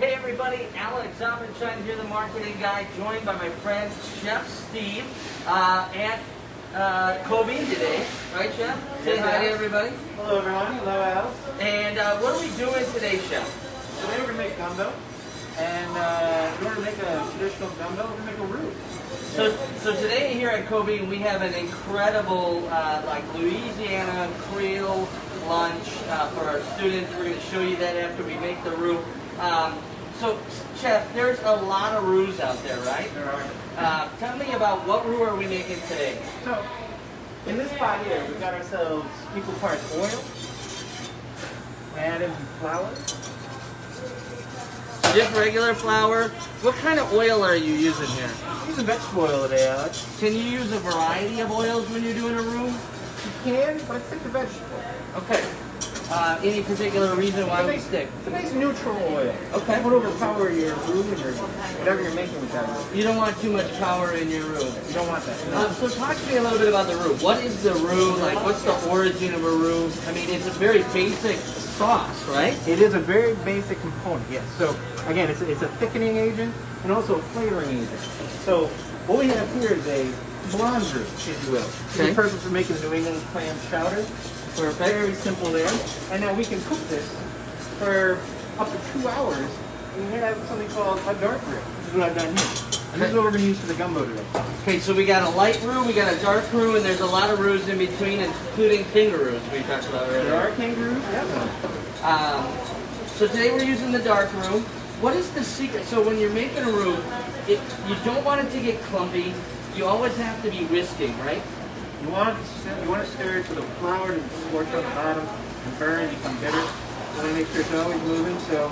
Hey everybody, Alex Oppenshine here, the marketing guy, joined by my friend Chef Steve and Kobe today. Right, Chef? Say hi to everybody. Hello everyone, hello Alex. And what are we doing today, Chef? Today we're going to make gumbo. And in order to make a traditional gumbo, we're going to make a roux. So today here at Kobe, we have an incredible like Louisiana Creole lunch for our students. We're going to show you that after we make the roux. So, Chef, there's a lot of roux out there, right? There are. Tell me about what roux are we making today? So, in this pot here, we've got ourselves equal parts oil, add in some flour. Just regular flour. What kind of oil are you using here? Use a vegetable oil today, Alex. Can you use a variety of oils when you're doing a roux? You can, but stick to vegetable. Okay. Any particular reason why we stick? It's a nice neutral oil. Okay. It won't overpower your roux and your whatever you're making with that roux. You don't want too much power in your roux. You don't want that. So talk to me a little bit about the roux. What is the roux? Like, what's the origin of a roux? I mean, it's a very basic sauce, right? It is a very basic component, yes. So again, it's a thickening agent and also a flavoring agent. So what we have here is a blonde roux, if you will. Okay. It's perfect for making the New England clam chowder. We're very simple there. And now we can cook this for up to 2 hours. And we have something called a dark roux, which is what I've done here. And this is what we're going to use for the gumbo today. Okay, so we got a light roux, we got a dark roux, and there's a lot of roux in between, including kangaroos we talked about earlier. There are kangaroos, yeah. So today we're using the dark roux. What is the secret? So when you're making a roux, you don't want it to get clumpy. You always have to be whisking, right? You want to stir it so the flour doesn't scorch on the bottom and burn and become bitter. You want to make sure it's always moving. So,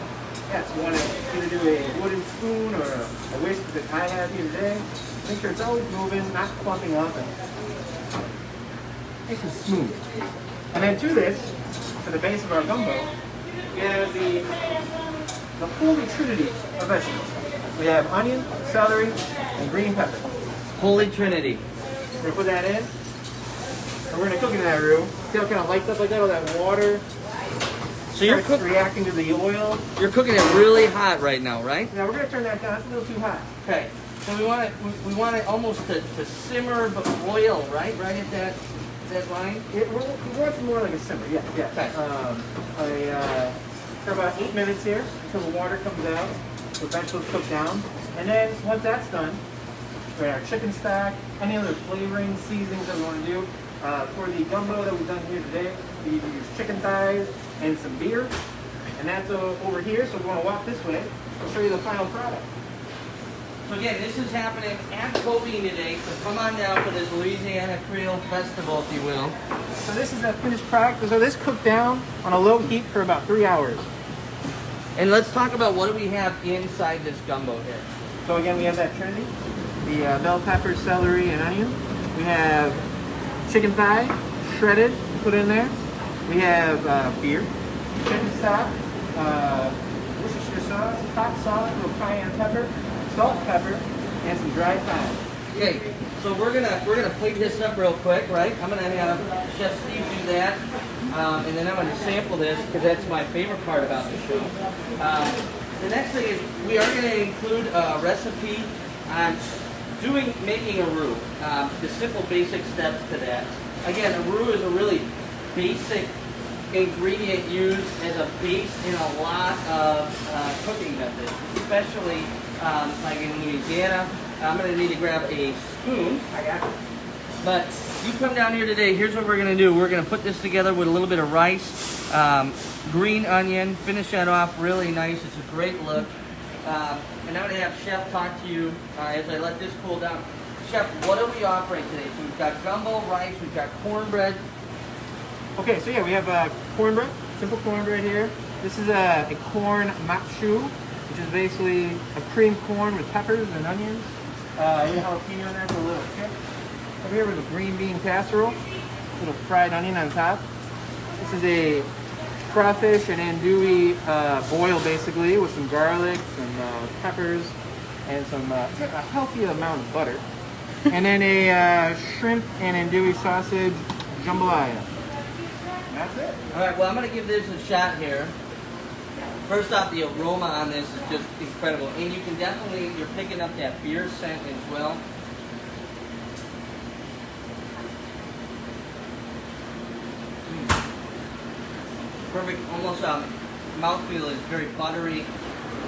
yeah, so you want to either do a wooden spoon or a whisk that I have here today. Make sure it's always moving, not clumping up, and nice and smooth. And then to this, for the base of our gumbo, we have the holy trinity of vegetables. We have onion, celery, and green pepper. Holy Trinity. We're going to put that in. And we're going to cook in that roux. See how it kind of lights up like that with that water? So you're reacting to the oil. You're cooking it really hot right now, right? Now we're going to turn that down. It's a little too hot. Okay. So we want it almost to simmer but boil, right? Right at that line? We want it more like a simmer, yeah. Okay. For about 8 minutes here until the water comes out. The vegetables cook down. And then once that's done, we have our chicken stock, any other flavoring, seasonings that we want to do. For the gumbo that we've done here today, we use chicken thighs and some beer. And that's over here, so we're going to walk this way. I'll show you the final product. So again, this is happening at Kobe today, so come on down for this Louisiana Creole Festival, if you will. So this is the finished product. So this cooked down on a low heat for about 3 hours. And let's talk about what do we have inside this gumbo here. So again, we have that trinity, the bell pepper, celery, and onion. We have chicken thigh, shredded, put in there. We have beer, chicken stock, Worcestershire sauce, hot sauce, little cayenne pepper, salt, pepper, and some dried thyme. Okay, so we're gonna plate this up real quick, right? I'm gonna have Chef Steve do that, and then I'm gonna sample this because that's my favorite part about the show. The next thing is we are gonna include a recipe on making a roux. The simple basic steps to that. Again, a roux is a really basic ingredient used as a base in a lot of cooking methods, especially like in Louisiana. I'm going to need to grab a spoon. I got it. But you come down here today, here's what we're going to do. We're going to put this together with a little bit of rice, green onion, finish that off really nice. It's a great look. And I'm going to have Chef talk to you as I let this cool down. Chef, what are we offering today? So we've got gumbo, rice, we've got cornbread. Okay, so yeah, we have cornbread, simple cornbread here. This is a corn matchou, which is basically a cream corn with peppers and onions. Jalapeno in there for a little kick. Over here with a green bean casserole, a little fried onion on top. This is a crawfish and andouille boil basically with some garlic, some peppers, and some a healthy amount of butter. And then a shrimp and andouille sausage jambalaya. That's it. All right, well, I'm going to give this a shot here. First off, the aroma on this is just incredible. And you can definitely, you're picking up that beer scent as well. Perfect, almost mouthfeel is very buttery,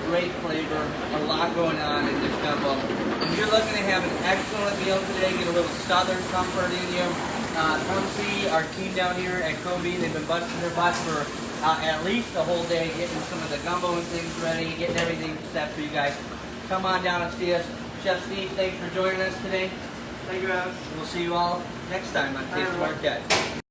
great flavor, a lot going on in this gumbo. If you're looking to have an excellent meal today, get a little southern comfort in you, come see our team down here at Kobe. They've been busting their butts for at least a whole day, getting some of the gumbo and things ready, getting everything set for you guys. Come on down and see us. Chef Steve, thanks for joining us today. Thank you, Alex. We'll see you all next time on Taste of Marquette.